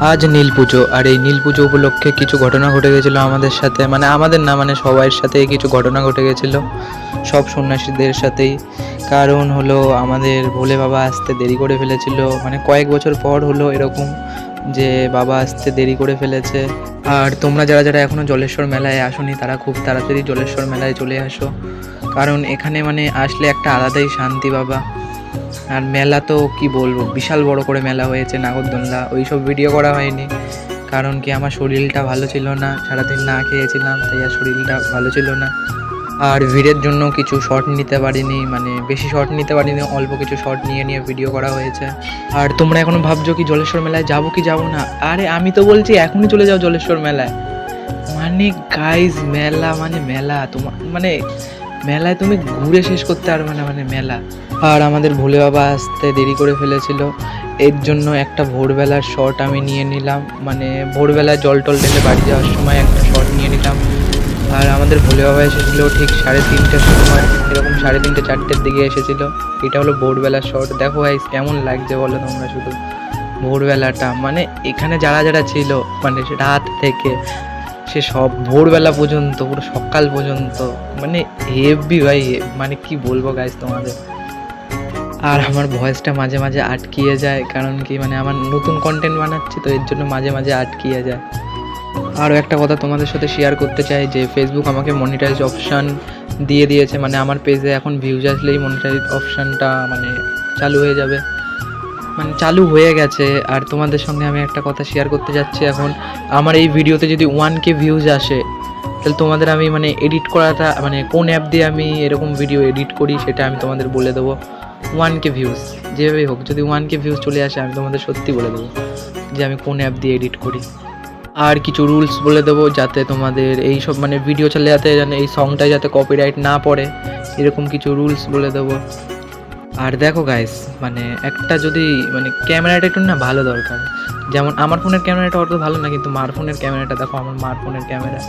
আজ নীল পুজো, আর এই নীল পুজো উপলক্ষে কিছু ঘটনা ঘটে গেছিলো আমাদের সাথে, মানে আমাদের না, মানে সবার সাথেই কিছু ঘটনা ঘটে গেছিলো, সব সন্ন্যাসীদের সাথেই। কারণ হলো আমাদের ভোলে বাবা আসতে দেরি করে ফেলেছিল, মানে কয়েক বছর পর হলো এরকম যে বাবা আসতে দেরি করে ফেলেছে। আর তোমরা যারা যারা এখনও জলেশ্বর মেলায় আসোনি তারা খুব তাড়াতাড়ি জলেশ্বর মেলায় চলে আসো, কারণ এখানে মানে আসলে একটা আলাদাই শান্তি বাবা। আর মেলা তো কি বলবো, বিশাল বড় করে মেলা হয়েছে, নাগরদোলনা ওই সব ভিডিও করা হয়নি, কারণ কি আমার শরীরটা ভালো ছিল না, সারাদিন না খেয়েছিলাম, তাই আর শরীরটা ভালো ছিল না। আর ভিড়ের জন্য কিছু শর্ট নিতে পারিনি, মানে বেশি শর্ট নিতে পারিনি, অল্প কিছু শর্ট নিয়ে নিয়ে ভিডিও করা হয়েছে। আর তোমরা এখনো ভাবছো কি জলেশ্বর মেলায় যাবো কি যাবো না, আরে আমি তো বলছি এখনই চলে যাও জলেশ্বর মেলায়। মানে গাইজ মেলা মানে মেলা, তোমার মানে মেলায় তুমি ঘুরে শেষ করতে পারবে না, মানে মেলা। আর আমাদের ভোলে বাবা আসতে দেরি করে ফেলেছিল, এর জন্য একটা ভোরবেলার শট আমি নিয়ে নিলাম, মানে ভোরবেলা জল টল ঢেলে বাড়ি যাওয়ার সময় একটা শট নিয়ে নিলাম। আর আমাদের ভোলে বাবা এসেছিল ঠিক 3:30টার সময়, এরকম 3:30 4টের দিকে এসেছিল। এটা হলো ভোরবেলার শট। দেখো ভাই কেমন লাগছে বলো তোমরা, শুধু ভোরবেলাটা, মানে এখানে যারা যারা ছিল, মানে রাত থেকে সে সব ভোরবেলা পর্যন্ত, পুরো সকাল পর্যন্ত, মানে হেভি ভাই, মানে কি বলবো গাইস তোমাদের। আর আমার ভয়েসটা মাঝে মাঝে আটকিয়ে যায়, কারণ কি মানে আমার নতুন কন্টেন্ট বানাচ্ছি তো, এর জন্য মাঝে মাঝে আটকিয়ে যায়। আরও একটা কথা তোমাদের সাথে শেয়ার করতে চাই যে ফেসবুক আমাকে মনিটাইজ অপশান দিয়ে দিয়েছে, মানে আমার পেজে এখন ভিউজ আসলেই মনিটাইজ অপশানটা মানে চালু হয়ে যাবে, মানে চালু হয়ে গেছে। আর তোমাদের সঙ্গে আমি একটা কথা শেয়ার করতে যাচ্ছি এখন, আমার এই ভিডিওতে যদি 1K ভিউজ আসে, তাহলে তোমাদের আমি মানে এডিট করাটা, মানে কোন অ্যাপ দিয়ে আমি এরকম ভিডিও এডিট করি সেটা আমি তোমাদের বলে দেবো। 1K ভিউজ যেভাবেই হোক, যদি 1K ভিউজ চলে আসে আমি তোমাদের সত্যি বলে দেবো যে আমি কোন অ্যাপ দিয়ে এডিট করি। আর কিছু রুলস বলে দেবো যাতে তোমাদের এই সব মানে ভিডিও চলে, যাতে এই সংটা যাতে কপিরাইট না পড়ে, এরকম কিছু রুলস বলে দেবো। আর দেখো গাইস, মানে একটা যদি মানে ক্যামেরাটা একটু না ভালো দরকার, যেমন আমার ফোনের ক্যামেরাটা অত ভালো না, কিন্তু মার ফোনের ক্যামেরাটা দেখো, আমার মার ফোনের ক্যামেরা